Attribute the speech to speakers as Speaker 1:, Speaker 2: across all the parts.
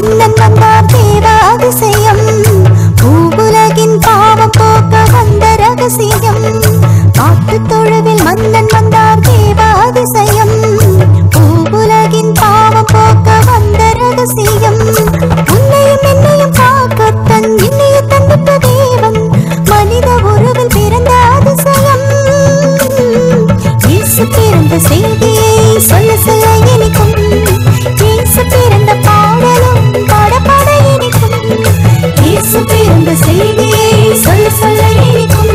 Speaker 1: மன்னன் வந்தார் தேவ அதிசயம் பூவுலகின் பாவம் போக்க வந்த ரகசியம் காட்டு தொழுவில் மன்னன் வந்தார் தேவ அதிசயம் பூவுலகின் பாவம் போக்க வந்த ரகசியம் உன்னையும் என்னையும் காக்க தன் இன்னைய தந்திட்ட தேவன் மனித உருவில் பிறந்த அதிசயம் இயேசு பிறந்த செய்தியை சொல்ல சொல்ல இனிக்கும் இயேசு பிறந்த பாடலும் பாட பாட இனிக்கும் இயேசு பிறந்த செய்தியை சொல்ல சொல்ல இனிக்கும்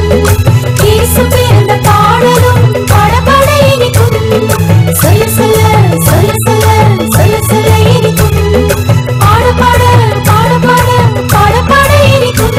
Speaker 1: இயேசு பிறந்த பாடலும் பாட பாட இனிக்கும் சொல்ல சொல்ல சொல்ல சொல்ல சொல்ல சொல்ல இனிக்கும் பாட பாட பாட பாட பாட பாட இனிக்கும்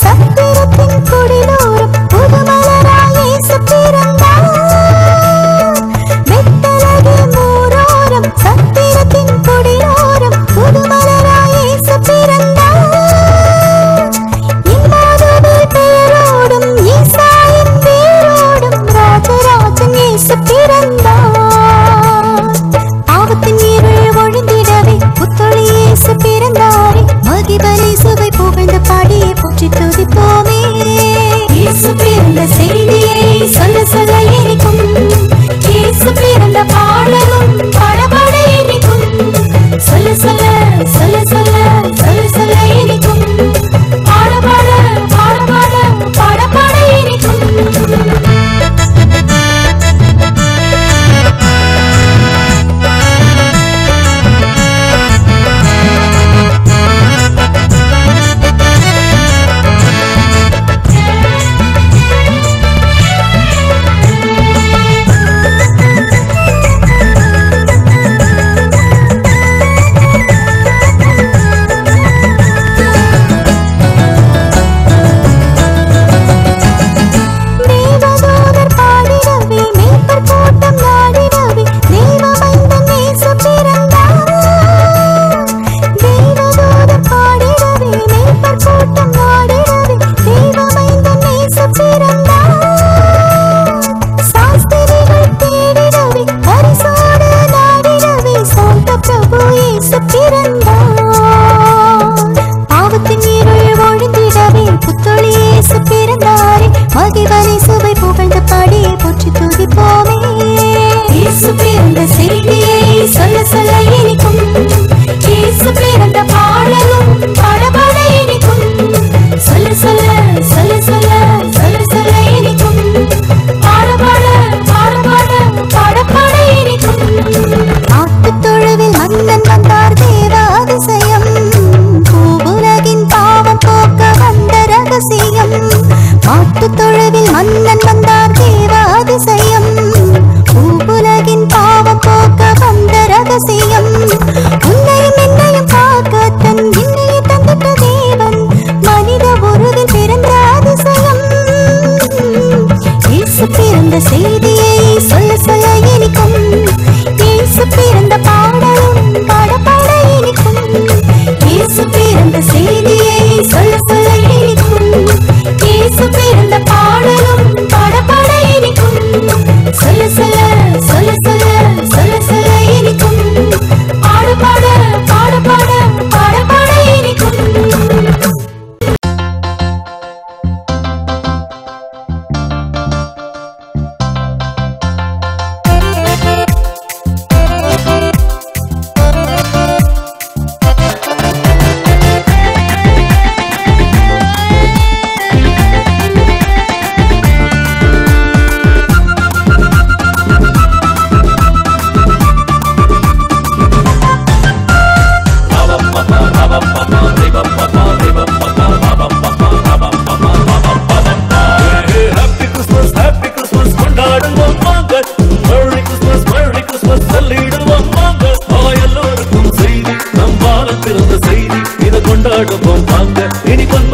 Speaker 1: சத்திரத்தின் குடிலோரம் புதுமலராய் இயேசு பிறந்தார் வெத்தலகே மூரோரம் சத்திரத்தின் குடிலோரம் புதுமலராய் இயேசு பிறந்தார் இம்மானுவேல் பெயரோடும் ஈசாயின் வேரோடும் ராஜராஜன் இயேசு பிறந்தார் பாவத்தின் இருள் ஒழிந்திடவே புத்தொழி இயேசு பிறந்தாரே மகிபலி சுவை புகழ்ந்த பாடியே போற்றி துதிப்போமே இயேசு பிறந்த செய்தியை சொல்ல சொல்ல இனிக்கும் இயேசு பிறந்த பாடலும் பாட பாட இனிக்கும் சொல்ல சொல்ல சொல்ல சொல்ல சொல்ல சொல்ல இனிக்கும் பாட பாட பாட பாட பாட பாட இனிக்கும்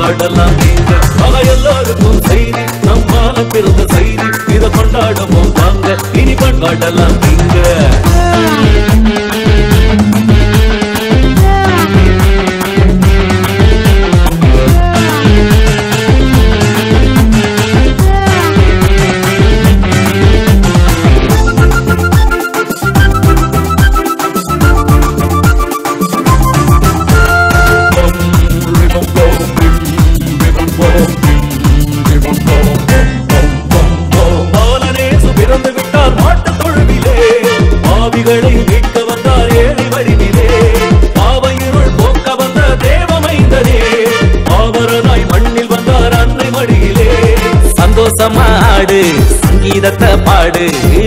Speaker 2: கொண்டாடலாம் நீங்க. எல்லாருக்கும் செய்தி நம்மால பிறந்த செய்தி, இதை கொண்டாடுவோம் வாங்க, இனி கொண்டாடலாம் நீங்க. மீட்க வந்தார் ஏழை வடிவிலே, பாவையிருள் போக்க வந்த தேவமைந்தனே, பாவரனாய் மண்ணில் வந்தார் அன்னை மடியிலே. சந்தோஷமா ஆடு, சங்கீதத்தை பாடு,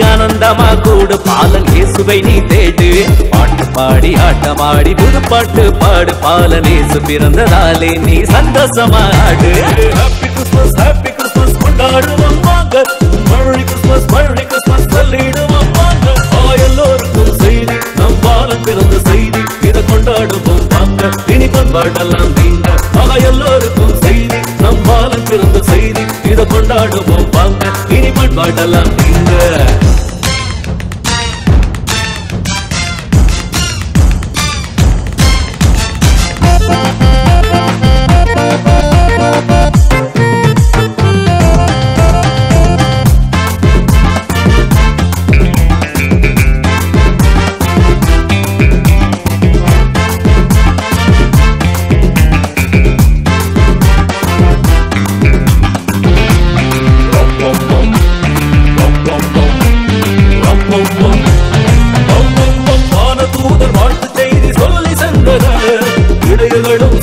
Speaker 2: ஆனந்தமா கூடு, பாலன் இயேசுவை நீ தேடு. பாட்டு பாடி ஆட்டமாடி புது பாட்டு பாடு, பாலன் இயேசு பிறந்ததாலே நீ சந்தோஷமா ஆடு. ஹாப்பி கிறிஸ்மஸ் கொண்டாடுவோம் வாங்க, மழை கிறிஸ்மஸ் சொல்லிடுவோம் வாங்க. எல்லோருக்கும் செய்தி நம் பாலன் பிறந்த செய்தி, இதை கொண்டாடுவோம் வாங்க, இனி கொண்டாடலாம் நீங்க. எல்லோருக்கும் செய்தி நம் பாலன் பிறந்த செய்தி, இதை கொண்டாடுவோம் வாங்க, இனி கொண்டாடலாம் நீங்க.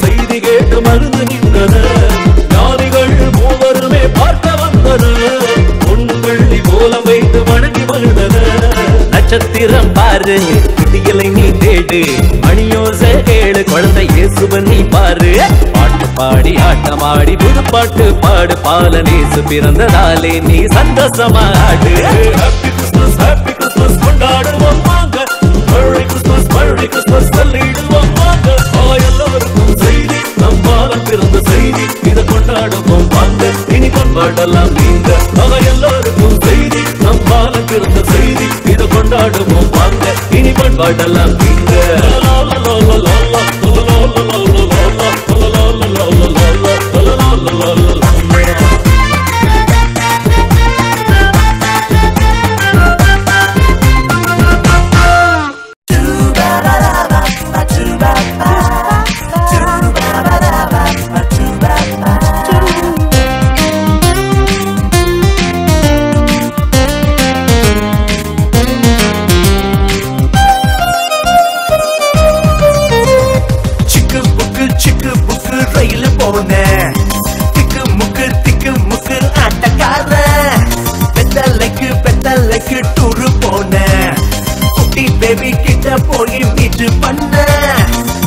Speaker 2: செய்தி கேட்டு மருந்து நின்றனர், ஞானிகள் மூவருமே பார்க்க வந்தனர், பொன்வெள்ளி கோலம் வைத்து வணங்கி மகிழ்ந்தனர். நட்சத்திரம் பாரு, குட்டிகளை நீ தேடு, மணியோச கேளு, குழந்தை இயேசுவன் நீ பாரு. பாட்டு பாடி ஆட்டமாடி புது பாட்டு பாடு, பாலன் இயேசு பிறந்ததாலே நீ சந்தோஷமா ஆடு. ஹாப்பி கிறிஸ்மஸ் கொண்டாடுவோம் வாங்க, மழை கிறிஸ்மஸ் சொல்லிடுவோம் வாங்க. எல்லோருக்கும் செய்தி நம் பாலன் பிறந்த செய்தி, இதை கொண்டாடுவோம் வாங்க, இனி கொண்டாடலாம் நீங்க. எல்லோருக்கும் செய்தி நம் பாலன் பிறந்த செய்தி, இதை கொண்டாடுவோம் வாங்க, இனி கொண்டாடலாம் நீங்க. டூரு போன குட்டி பேபி கிட்ட போய் மீட்டு பண்ண,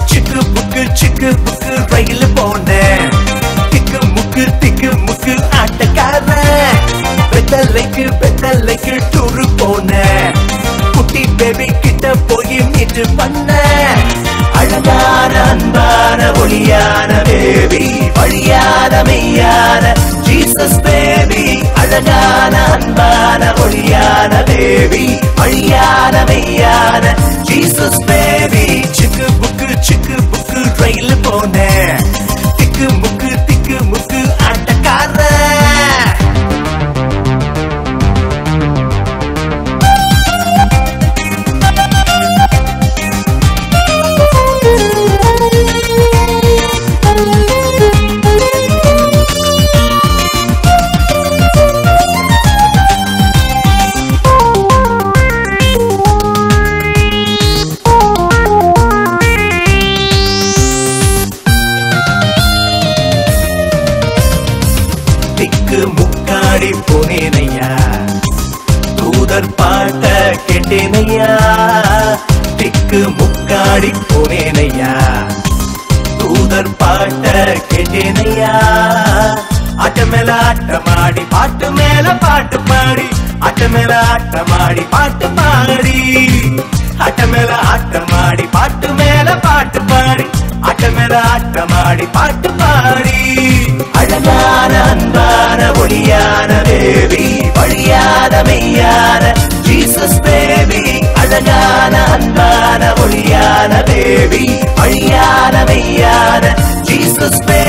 Speaker 2: சிக்கு புக்கு ரயில் போன, திக்கு முக்கு ஆட்டக்கார, பெத்தலைக்கு டூரு போன குட்டி பேபி கிட்ட போய் மீட்டு பண்ண. அழகான அன்பான ஒளியான பேபி, வழியான மெய்யான ஜீசஸ் பேபி. அழகான அன்பான ஒளியான பேபி, வழியான மெய்யான ஜீசஸ் பேபி. சிக்கு புக்கு ரயில் போன, திக்கு முக்கு ஆட்டக்கார. முக்காடி போனேனையா, தூதர் பாட்ட கேட்டேனையா. திக்கு முக்காடி போனேனையா, தூதர் பாட்ட கேட்டேனையா. ஆட்ட மேல ஆட்டமாடி, பாட்டு மேல பாட்டு பாடி, ஆட்ட மேல ஆட்டமாடி, பாட்டு பாடி, ஆட்ட மேல ஆட்டமாடி, பாட்டு மேல பாட்டு பாடி, ஆட்ட மேல ஆட்டமாடி, பாட்டு பாடி.
Speaker 3: baby, அழியாத மெய்யான Jesus baby.